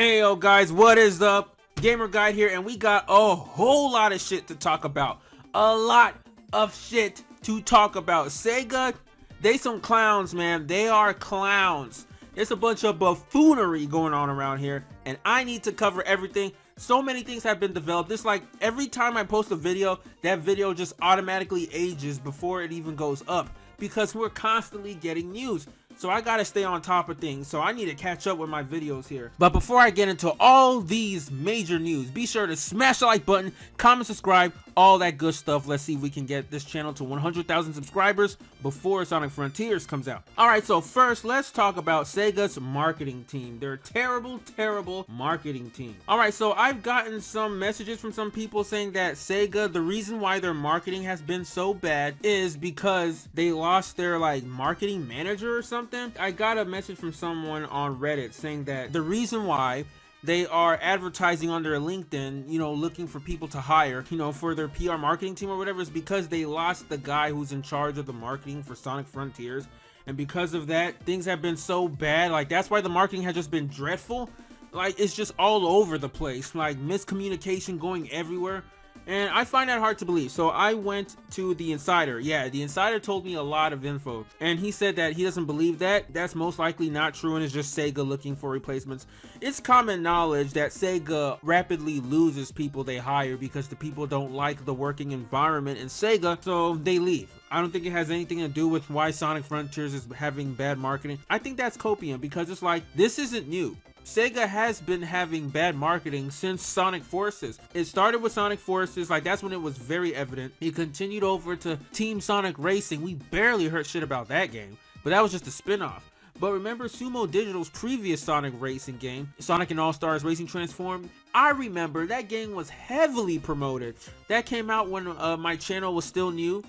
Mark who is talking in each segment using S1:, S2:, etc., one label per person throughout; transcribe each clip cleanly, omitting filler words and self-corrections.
S1: Hey yo guys, what is up? Gamer Guide here, and we got a whole lot of shit to talk about. A lot of shit to talk about. Sega, they some clowns, man. They are clowns. There's a bunch of buffoonery going on around here, and I need to cover everything. So many things have been developed. It's like every time I post a video, that video just automatically ages before it even goes up, because we're constantly getting news. So I gotta stay on top of things, so I need to catch up with my videos here. But before I get into all these major news, be sure to smash the like button, comment, subscribe, all that good stuff. Let's see if we can get this channel to 100,000 subscribers before Sonic Frontiers comes out. Alright, so first, let's talk about Sega's marketing team. They're a terrible, terrible marketing team. Alright, so I've gotten some messages from some people saying that Sega, the reason why their marketing has been so bad is because they lost their marketing manager or something. I got a message from someone on Reddit saying that the reason why they are advertising on their LinkedIn, looking for people to hire, for their PR marketing team or whatever, is because they lost the guy who's in charge of the marketing for Sonic Frontiers. And because of that, things have been so bad. That's why the marketing has just been dreadful. It's just all over the place. Miscommunication going everywhere. And I find that hard to believe. So I went to the Insider. Yeah, the Insider told me a lot of info. And he said that he doesn't believe that. That's most likely not true, and it's just Sega looking for replacements. It's common knowledge that Sega rapidly loses people they hire because the people don't like the working environment in Sega, so they leave. I don't think it has anything to do with why Sonic Frontiers is having bad marketing. I think that's copium, because it's this isn't new. Sega has been having bad marketing since Sonic Forces. It started with Sonic Forces, that's when it was very evident. It continued over to Team Sonic Racing. We barely heard shit about that game, but that was just a spin-off. But remember Sumo Digital's previous Sonic Racing game, Sonic and All-Stars Racing Transformed? I remember that game was heavily promoted. That came out when my channel was still new.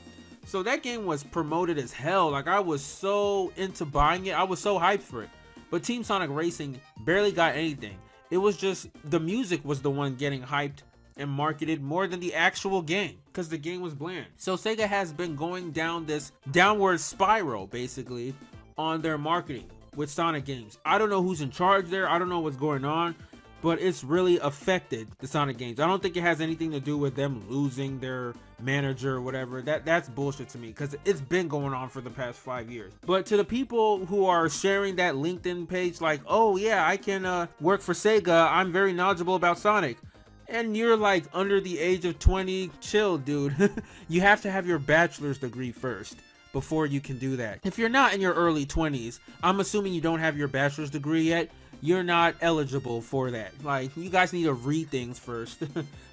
S1: So that game was promoted as hell. I was so into buying it. I was so hyped for it. But Team Sonic Racing barely got anything. It was just the music was the one getting hyped and marketed more than the actual game, because the game was bland. So Sega has been going down this downward spiral basically on their marketing with Sonic games. I don't know who's in charge there. I don't know what's going on, but it's really affected the Sonic games. I don't think it has anything to do with them losing their manager or whatever. That's bullshit to me, because it's been going on for the past 5 years. But to the people who are sharing that LinkedIn page oh yeah, I can work for Sega, I'm very knowledgeable about Sonic, and you're under the age of 20, chill dude. You have to have your bachelor's degree first before you can do that. If you're not in your early 20s, I'm assuming you don't have your bachelor's degree yet, you're not eligible for that. You guys need to read things first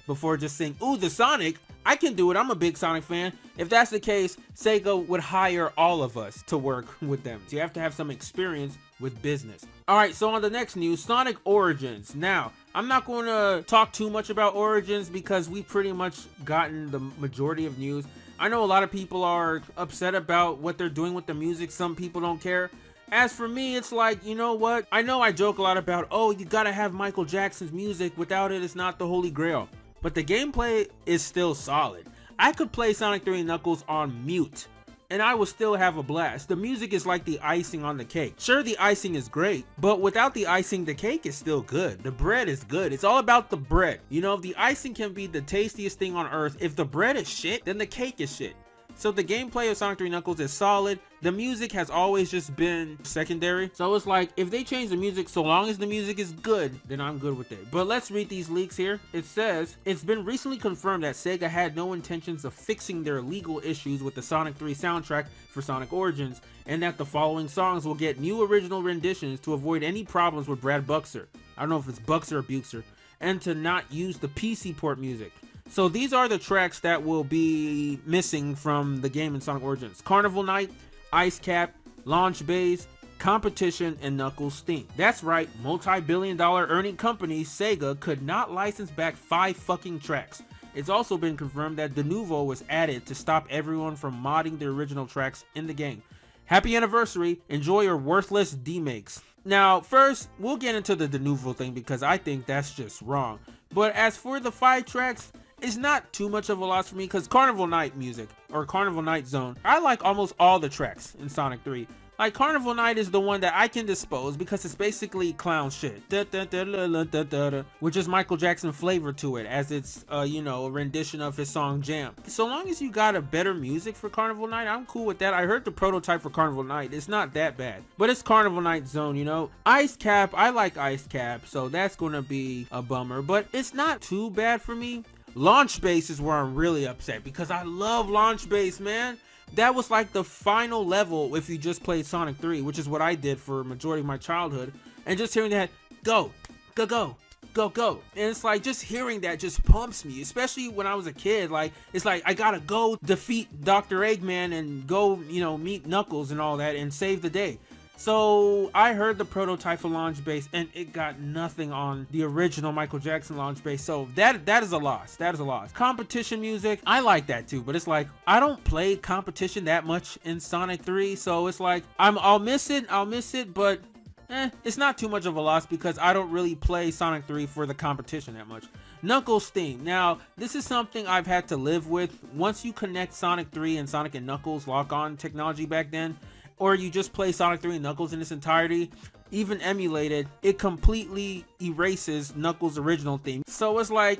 S1: before just saying, ooh, the Sonic, I can do it, I'm a big Sonic fan. If that's the case, Sega would hire all of us to work with them. So you have to have some experience with business. Alright, so on the next news, Sonic Origins. Now, I'm not going to talk too much about Origins because we've pretty much gotten the majority of news. I know a lot of people are upset about what they're doing with the music. Some people don't care. As for me, it's you know what? I know I joke a lot about, oh, you gotta have Michael Jackson's music. Without it, it's not the holy grail. But the gameplay is still solid. I could play Sonic 3 Knuckles on mute, and I will still have a blast. The music is like the icing on the cake. Sure, the icing is great, but without the icing, the cake is still good. The bread is good. It's all about the bread. The icing can be the tastiest thing on earth. If the bread is shit, then the cake is shit. So the gameplay of Sonic 3 Knuckles is solid. The music has always just been secondary. So it's if they change the music, so long as the music is good, then I'm good with it. But let's read these leaks here. It says, it's been recently confirmed that Sega had no intentions of fixing their legal issues with the Sonic 3 soundtrack for Sonic Origins, and that the following songs will get new original renditions to avoid any problems with Brad Buxer. I don't know if it's Buxer or Buxer. And to not use the PC port music. So these are the tracks that will be missing from the game in Sonic Origins: Carnival Night, Ice Cap, Launch Bays, Competition, and Knuckles Theme. That's right, multi-billion-dollar earning company Sega could not license back 5 fucking tracks. It's also been confirmed that Denuvo was added to stop everyone from modding the original tracks in the game. Happy anniversary, enjoy your worthless demakes. Now, first, we'll get into the Denuvo thing because I think that's just wrong. But as for the 5 tracks, It's not too much of a loss for me because Carnival Night music or Carnival Night Zone, I like almost all the tracks in Sonic 3. Like Carnival Night is the one that I can dispose because it's basically clown shit, which is Michael Jackson flavor to it, as it's you know, a rendition of his song Jam. So long as you got a better music for Carnival Night, I'm cool with that. I heard the prototype for Carnival Night, it's not that bad, but it's Carnival Night Zone, you know. Ice Cap, I like Ice Cap, so that's gonna be a bummer, but it's not too bad for me. Launch Base is where I'm really upset because I love Launch Base, man. That was like the final level if you just played Sonic 3, which is what I did for a majority of my childhood. And just hearing that, go, go, go, go, go. And it's like, just hearing that just pumps me, especially when I was a kid. Like, it's like, I gotta go defeat Dr. Eggman and go, you know, meet Knuckles and all that and save the day. So I heard the prototype for Launch Base and it got nothing on the original Michael Jackson Launch Base. So that is a loss. That is a loss. Competition music, I like that too, but it's like I don't play competition that much in Sonic 3. So it's like I'll miss it, but it's not too much of a loss because I don't really play Sonic 3 for the competition that much. Knuckles theme. Now, this is something I've had to live with. Once you connect Sonic 3 and Sonic and Knuckles lock-on technology back then, or you just play Sonic 3 and Knuckles in its entirety, even emulated, it completely erases Knuckles' original theme. So it's like,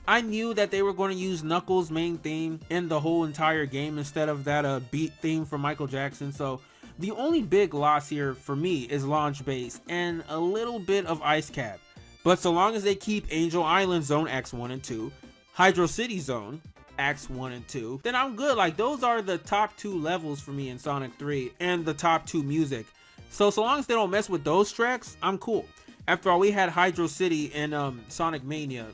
S1: I knew that they were going to use Knuckles' main theme in the whole entire game instead of that beat theme from Michael Jackson. So the only big loss here for me is Launch Base and a little bit of Ice Cap. But so long as they keep Angel Island Zone Acts 1 and 2, Hydro City Zone Acts 1 and 2, then I'm good. Like, those are the top 2 levels for me in Sonic 3 and the top 2 music. So long as they don't mess with those tracks, I'm cool. After all, we had Hydro City and Sonic Mania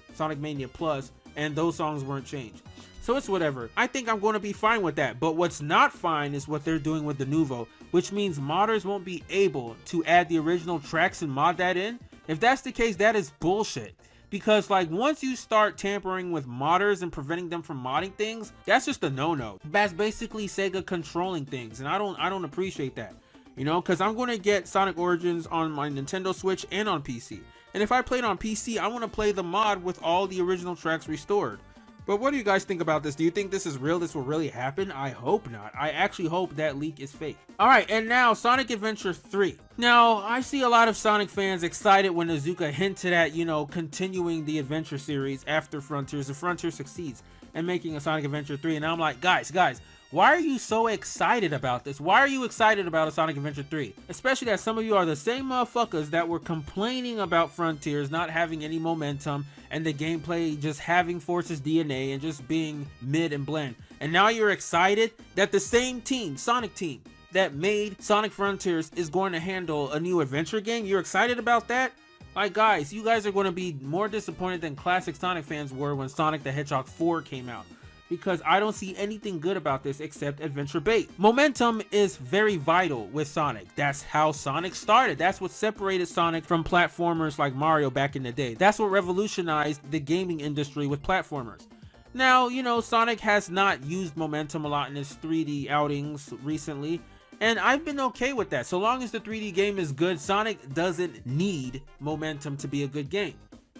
S1: Plus, and those songs weren't changed. So it's whatever. I think I'm going to be fine with that. But what's not fine is what they're doing with Denuvo, which means modders won't be able to add the original tracks and mod that in. If that's the case, that is bullshit. Because like once you start tampering with modders and preventing them from modding things, that's just a no-no. That's basically Sega controlling things, and I don't appreciate that. You know, because I'm going to get Sonic Origins on my Nintendo Switch and on PC. And if I play it on PC, I want to play the mod with all the original tracks restored. But what do you guys think about this? Do you think this is real? This will really happen? I hope not. I actually hope that leak is fake. Alright, and now Sonic Adventure 3. Now, I see a lot of Sonic fans excited when Iizuka hinted at, you know, continuing the Adventure series after Frontiers. If Frontier succeeds and making a Sonic Adventure 3. And I'm like, guys, why are you so excited about this? Why are you excited about a Sonic Adventure 3? Especially that some of you are the same motherfuckers that were complaining about Frontiers not having any momentum and the gameplay just having Force's DNA and just being mid and bland. And now you're excited that the same team, Sonic team, that made Sonic Frontiers is going to handle a new adventure game? You're excited about that? Like, guys, you guys are going to be more disappointed than classic Sonic fans were when Sonic the Hedgehog 4 came out. Because I don't see anything good about this except adventure bait. Momentum is very vital with Sonic. That's how Sonic started. That's what separated Sonic from platformers like Mario back in the day. That's what revolutionized the gaming industry with platformers. Now, you know, Sonic has not used momentum a lot in his 3D outings recently, and I've been okay with that. So long as the 3D game is good, Sonic doesn't need momentum to be a good game.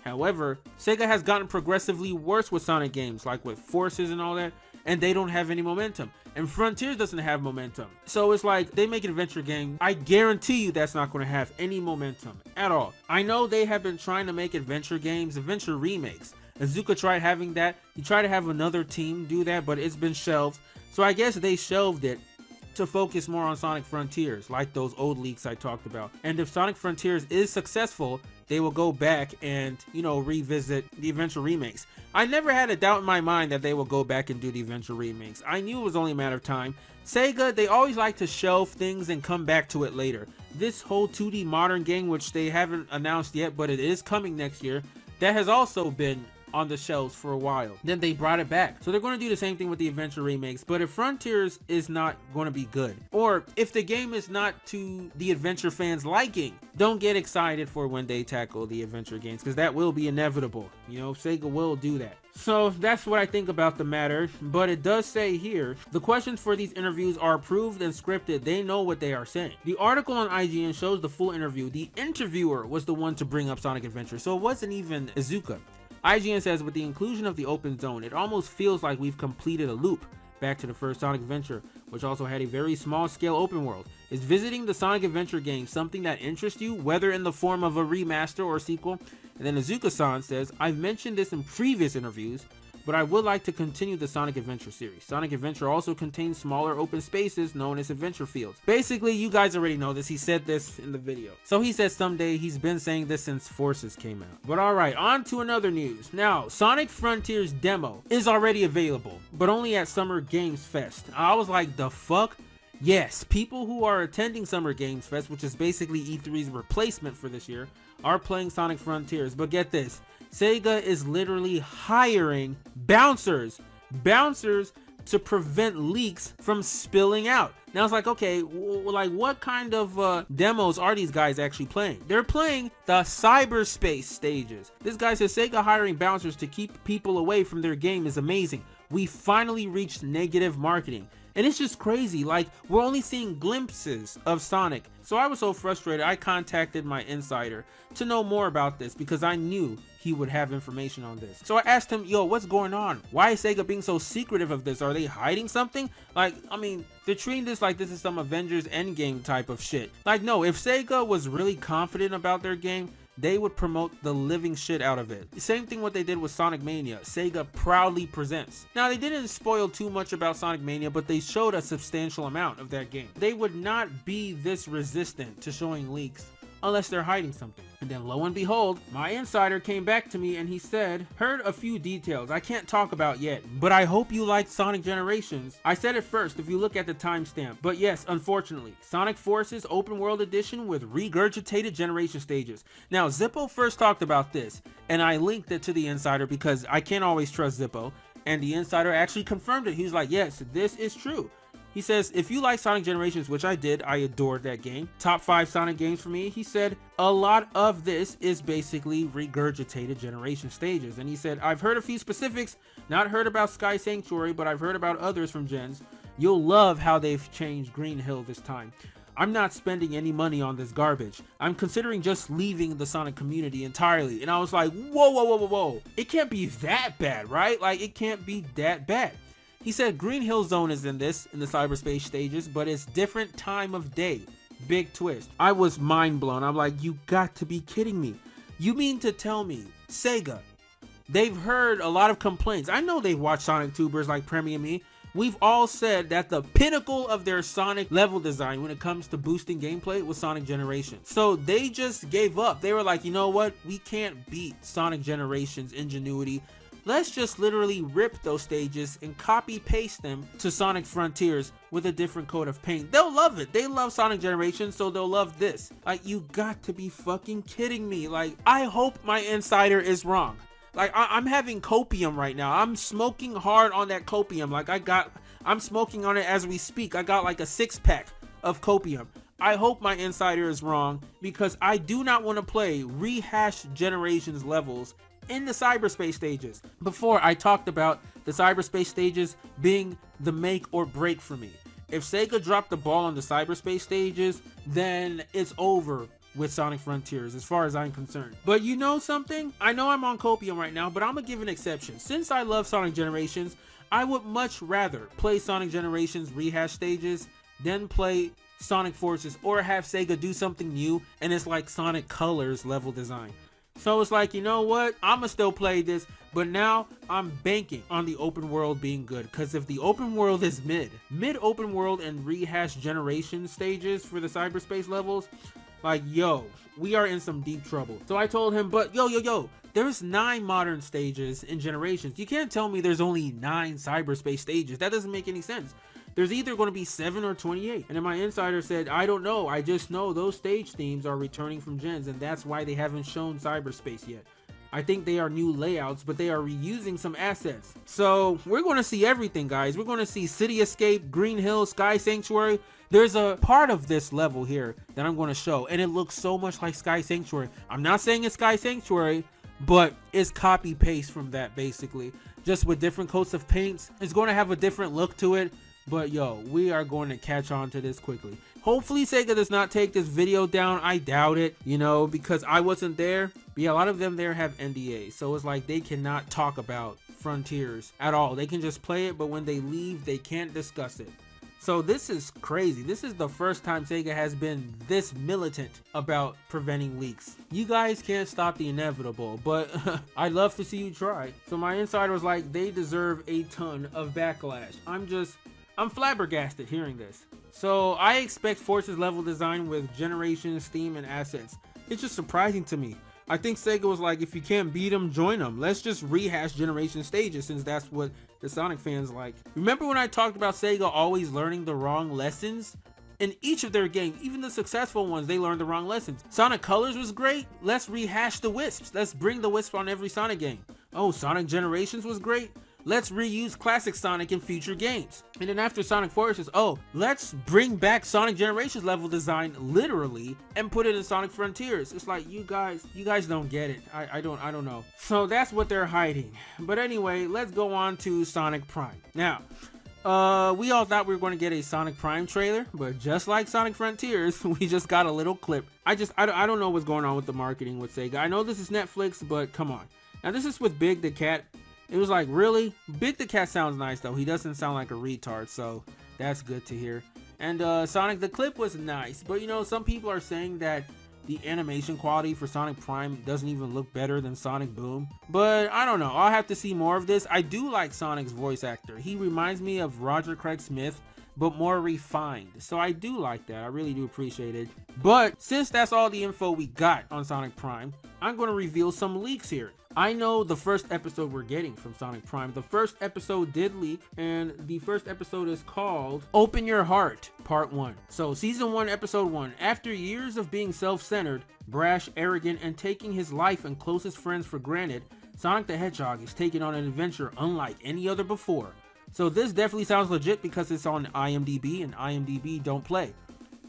S1: However, Sega has gotten progressively worse with Sonic games, like with Forces and all that, and they don't have any momentum. And Frontiers doesn't have momentum. So it's like, they make an adventure game, I guarantee you that's not going to have any momentum at all. I know they have been trying to make adventure games, adventure remakes. Iizuka tried having that. He tried to have another team do that, but it's been shelved. So I guess they shelved it to focus more on Sonic Frontiers, like those old leaks I talked about. And if Sonic Frontiers is successful, they will go back and, you know, revisit the adventure remakes. I never had a doubt in my mind that they will go back and do the adventure remakes. I knew it was only a matter of time. Sega, they always like to shelve things and come back to it later. This whole 2D modern game, which they haven't announced yet, but it is coming next year, that has also been on the shelves for a while. Then they brought it back. So they're going to do the same thing with the adventure remakes. But if Frontiers is not going to be good, or if the game is not to the adventure fans' liking, don't get excited for when they tackle the adventure games, because that will be inevitable. You know, Sega will do that. So that's what I think about the matter. But it does say here, the questions for these interviews are approved and scripted. They know what they are saying. The article on IGN shows the full interview. The interviewer was the one to bring up Sonic Adventure, so it wasn't even Iizuka. IGN says, with the inclusion of the open zone, it almost feels like we've completed a loop back to the first Sonic Adventure, which also had a very small scale open world. Is visiting the Sonic Adventure game something that interests you, whether in the form of a remaster or sequel? And then Azuka-san says, I've mentioned this in previous interviews, but I would like to continue the Sonic Adventure series. Sonic Adventure also contains smaller open spaces known as adventure fields. Basically, you guys already know this. He said this in the video. So he said someday. He's been saying this since Forces came out. But alright, on to another news. Now, Sonic Frontiers demo is already available, but only at Summer Games Fest. I was like, the fuck? Yes, people who are attending Summer Games Fest, which is basically E3's replacement for this year, are playing Sonic Frontiers. But get this. Sega is literally hiring bouncers to prevent leaks from spilling out. Now it's like, okay, like what kind of demos are these guys actually playing? They're playing the Cyberspace stages. This guy says Sega hiring bouncers to keep people away from their game is amazing. We finally reached negative marketing. And it's just crazy, like we're only seeing glimpses of Sonic. So I was so frustrated, I contacted my insider to know more about this because I knew he would have information on this. So I asked him, yo, what's going on? Why is Sega being so secretive of this? Are they hiding something? Like, I mean, they're treating this like this is some Avengers Endgame type of shit. Like, no, if Sega was really confident about their game, they would promote the living shit out of it. Same thing what they did with Sonic Mania. Sega proudly presents. Now, they didn't spoil too much about Sonic Mania, but they showed a substantial amount of that game. They would not be this resistant to showing leaks unless they're hiding something. And then lo and behold, my insider came back to me and he said, heard a few details I can't talk about yet, but I hope you liked Sonic Generations. I said it first if you look at the timestamp, but yes, unfortunately, Sonic Forces Open World Edition with regurgitated generation stages. Now, Zippo first talked about this, and I linked it to the insider because I can't always trust Zippo, and the insider actually confirmed it. He was like, yes, this is true. He says, if you like Sonic Generations, which I did, I adored that game. Top 5 Sonic games for me. He said, a lot of this is basically regurgitated generation stages. And he said, I've heard a few specifics, not heard about Sky Sanctuary, but I've heard about others from Gens. You'll love how they've changed Green Hill this time. I'm not spending any money on this garbage. I'm considering just leaving the Sonic community entirely. And I was like, whoa. It can't be that bad, right? Like, it can't be that bad. He said Green Hill Zone is in the Cyberspace stages, but it's different time of day. Big twist. I was mind blown. I'm like, you got to be kidding me. You mean to tell me, Sega, they've heard a lot of complaints. I know they've watched Sonic tubers like Premier Me. We've all said that the pinnacle of their Sonic level design when it comes to boosting gameplay was Sonic Generations. So they just gave up. They were like, you know what? We can't beat Sonic Generations' ingenuity. Let's just literally rip those stages and copy paste them to Sonic Frontiers with a different coat of paint. They'll love it. They love Sonic Generations, so they'll love this. Like, you got to be fucking kidding me. Like, I hope my insider is wrong. Like, I'm having copium right now. I'm smoking hard on that copium. Like, I'm smoking on it as we speak. I got like a 6-pack of copium. I hope my insider is wrong because I do not want to play rehashed Generations levels in the Cyberspace stages. Before, I talked about the Cyberspace stages being the make or break for me. If Sega dropped the ball on the Cyberspace stages, then it's over with Sonic Frontiers as far as I'm concerned. But you know something? I know I'm on copium right now, but I'm gonna give an exception. Since I love Sonic Generations, I would much rather play Sonic Generations rehash stages than play Sonic Forces or have Sega do something new and it's like Sonic Colors level design. So it's like, you know what? I'ma still play this, but now I'm banking on the open world being good. Because if the open world is mid open world and rehash generation stages for the Cyberspace levels, like, yo, we are in some deep trouble. So I told him, but yo, there's 9 modern stages in Generations. You can't tell me there's only 9 Cyberspace stages. That doesn't make any sense. There's either going to be 7 or 28. And then my insider said, I don't know. I just know those stage themes are returning from Gens, and that's why they haven't shown Cyberspace yet. I think they are new layouts, but they are reusing some assets. So we're going to see everything, guys. We're going to see City Escape, Green Hill, Sky Sanctuary. There's a part of this level here that I'm going to show, and it looks so much like Sky Sanctuary. I'm not saying it's Sky Sanctuary, but it's copy paste from that basically, just with different coats of paints. It's going to have a different look to it. But yo, we are going to catch on to this quickly. Hopefully Sega does not take this video down. I doubt it, you know, because I wasn't there. But yeah, a lot of them there have NDAs, so it's like they cannot talk about Frontiers at all. They can just play it, but when they leave, they can't discuss it. So this is crazy. This is the first time Sega has been this militant about preventing leaks. You guys can't stop the inevitable, but I'd love to see you try. So my insider was like, they deserve a ton of backlash. I'm flabbergasted hearing this. So I expect Forces level design with Generations, Steam, and assets. It's just surprising to me. I think Sega was like, if you can't beat them, join them. Let's just rehash Generation stages, since that's what the Sonic fans like. Remember when I talked about Sega always learning the wrong lessons? In each of their games, even the successful ones, they learned the wrong lessons. Sonic Colors was great. Let's rehash the Wisps. Let's bring the Wisp on every Sonic game. Oh, Sonic Generations was great. Let's reuse classic Sonic in future games. And then after Sonic Forces, oh, let's bring back Sonic Generations level design literally and put it in Sonic Frontiers. It's like, you guys don't get it. I don't know. So that's what they're hiding. But anyway, let's go on to Sonic Prime. Now, we all thought we were going to get a Sonic Prime trailer, but just like Sonic Frontiers, we just got a little clip. I don't know what's going on with the marketing with Sega. I know this is Netflix, but come on. Now this is with Big the Cat. It was like, really? Big the Cat sounds nice though. He doesn't sound like a retard, so that's good to hear. And Sonic, the clip was nice, but you know, some people are saying that the animation quality for Sonic Prime doesn't even look better than Sonic Boom. But I don't know. I'll have to see more of this. I do like Sonic's voice actor. He reminds me of Roger Craig Smith, but more refined. So I do like that. I really do appreciate it. But since that's all the info we got on Sonic Prime, I'm going to reveal some leaks here. I know the first episode we're getting from Sonic Prime. The first episode did leak, and the first episode is called Open Your Heart, Part 1. So Season 1, Episode 1. After years of being self-centered, brash, arrogant, and taking his life and closest friends for granted, Sonic the Hedgehog is taking on an adventure unlike any other before. So this definitely sounds legit because it's on IMDb, and IMDb don't play.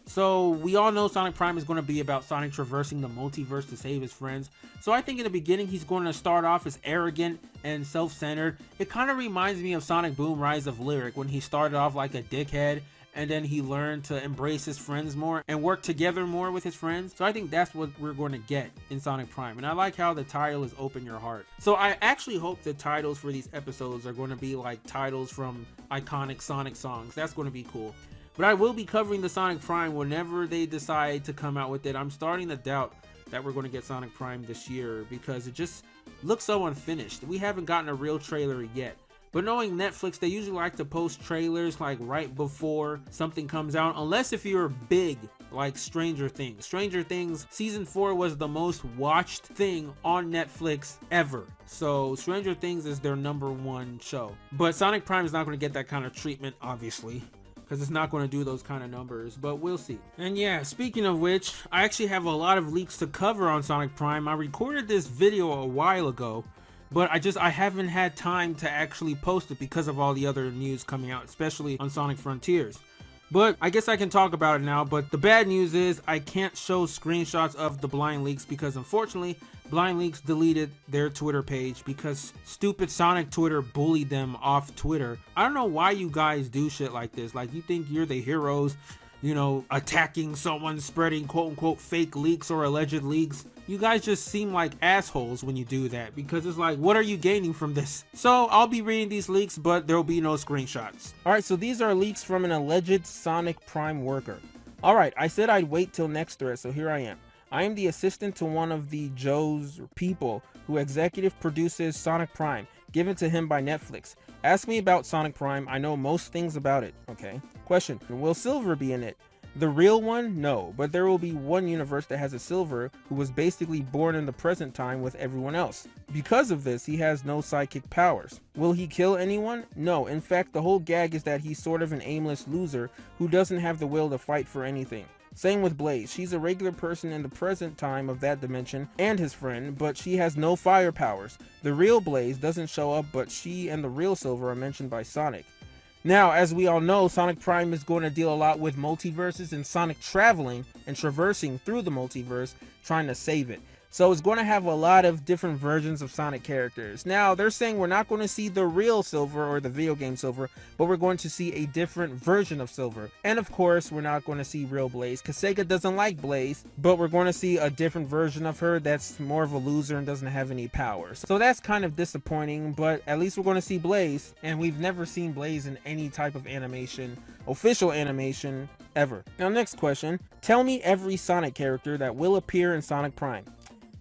S1: So we all know Sonic Prime is going to be about Sonic traversing the multiverse to save his friends. So I think in the beginning he's going to start off as arrogant and self-centered. It kind of reminds me of Sonic Boom Rise of Lyric, when he started off like a dickhead and then he learned to embrace his friends more and work together more with his friends. So I think that's what we're going to get in Sonic Prime. And I like how the title is Open Your Heart. So I actually hope the titles for these episodes are going to be like titles from iconic Sonic songs. That's going to be cool. But I will be covering the Sonic Prime whenever they decide to come out with it. I'm starting to doubt that we're going to get Sonic Prime this year because it just looks so unfinished. We haven't gotten a real trailer yet. But knowing Netflix, they usually like to post trailers like right before something comes out, unless if you're big like Stranger Things. Stranger Things Season 4 was the most watched thing on Netflix ever. So Stranger Things is their #1 show. But Sonic Prime is not going to get that kind of treatment, obviously, because it's not going to do those kind of numbers, but we'll see. And yeah, speaking of which, I actually have a lot of leaks to cover on Sonic Prime. I recorded this video a while ago, but I haven't had time to actually post it because of all the other news coming out, especially on Sonic Frontiers. But I guess I can talk about it now. But the bad news is I can't show screenshots of the blind leaks because unfortunately Blind Leaks deleted their Twitter page because stupid Sonic Twitter bullied them off Twitter. I don't know why you guys do shit like this. Like, you think you're the heroes, you know, attacking someone, spreading quote unquote fake leaks or alleged leaks. You guys just seem like assholes when you do that, because it's like, what are you gaining from this? So I'll be reading these leaks, but there will be no screenshots. Alright, so these are leaks from an alleged Sonic Prime worker. Alright, I said I'd wait till next thread, so here I am. I am the assistant to one of the Joe's people who executive produces Sonic Prime, given to him by Netflix. Ask me about Sonic Prime, I know most things about it. Okay. Question, will Silver be in it? The real one? No, but there will be one universe that has a Silver who was basically born in the present time with everyone else. Because of this, he has no psychic powers. Will he kill anyone? No, in fact, the whole gag is that he's sort of an aimless loser who doesn't have the will to fight for anything. Same with Blaze. She's a regular person in the present time of that dimension and his friend, but she has no fire powers. The real Blaze doesn't show up, but she and the real Silver are mentioned by Sonic. Now, as we all know, Sonic Prime is going to deal a lot with multiverses and Sonic traveling and traversing through the multiverse, trying to save it. So it's going to have a lot of different versions of Sonic characters. Now, they're saying we're not going to see the real Silver or the video game Silver, but we're going to see a different version of Silver. And of course, we're not going to see real Blaze, because Sega doesn't like Blaze, but we're going to see a different version of her that's more of a loser and doesn't have any powers. So that's kind of disappointing, but at least we're going to see Blaze, and we've never seen Blaze in any type of animation, official animation, ever. Now, next question. Tell me every Sonic character that will appear in Sonic Prime.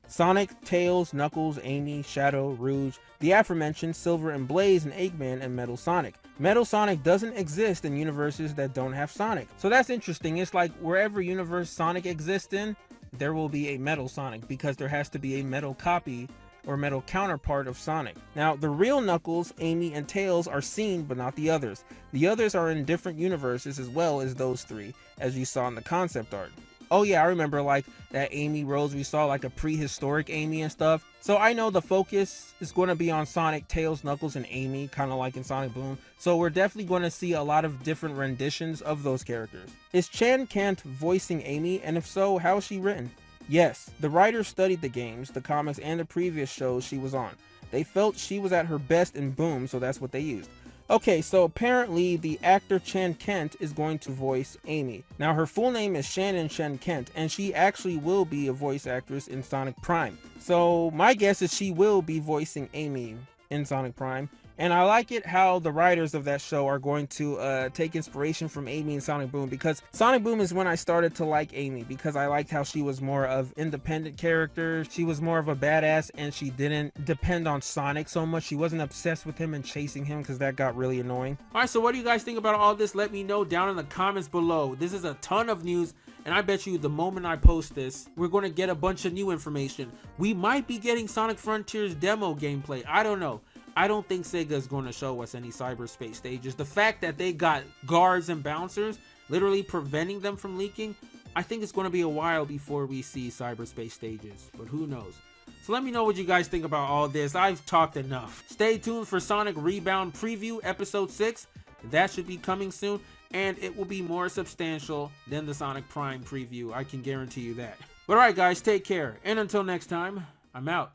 S1: Sonic, Tails, Knuckles, Amy, Shadow, Rouge, the aforementioned Silver and Blaze, and Eggman, and Metal Sonic. Metal Sonic doesn't exist in universes that don't have Sonic. So that's interesting. It's like wherever universe Sonic exists in, there will be a Metal Sonic, because there has to be a metal copy or metal counterpart of Sonic. Now, the real Knuckles, Amy, and Tails are seen, but not the others. The others are in different universes as well as those three, as you saw in the concept art. Oh yeah, I remember like that Amy Rose, we saw like a prehistoric Amy and stuff. So I know the focus is going to be on Sonic, Tails, Knuckles, and Amy, kind of like in Sonic Boom. So we're definitely going to see a lot of different renditions of those characters. Is Chan Kent voicing Amy, and if so, how is she written? Yes, the writers studied the games, the comics, and the previous shows she was on. They felt she was at her best in Boom, so that's what they used. Okay, so apparently the actor Chan Kent is going to voice Amy. Now, her full name is Shannon Chen Kent, and she actually will be a voice actress in Sonic Prime. So my guess is she will be voicing Amy in Sonic Prime. And I like it how the writers of that show are going to take inspiration from Amy in Sonic Boom, because Sonic Boom is when I started to like Amy, because I liked how she was more of independent character. She was more of a badass, and she didn't depend on Sonic so much. She wasn't obsessed with him and chasing him, because that got really annoying. Alright, so what do you guys think about all this? Let me know down in the comments below. This is a ton of news, and I bet you the moment I post this, we're going to get a bunch of new information. We might be getting Sonic Frontiers demo gameplay. I don't know. I don't think Sega is going to show us any cyberspace stages. The fact that they got guards and bouncers literally preventing them from leaking, I think it's going to be a while before we see cyberspace stages, but who knows. So let me know what you guys think about all this. I've talked enough. Stay tuned for Sonic Rebound Preview Episode 6. That should be coming soon, and it will be more substantial than the Sonic Prime preview. I can guarantee you that. But alright guys, take care, and until next time, I'm out.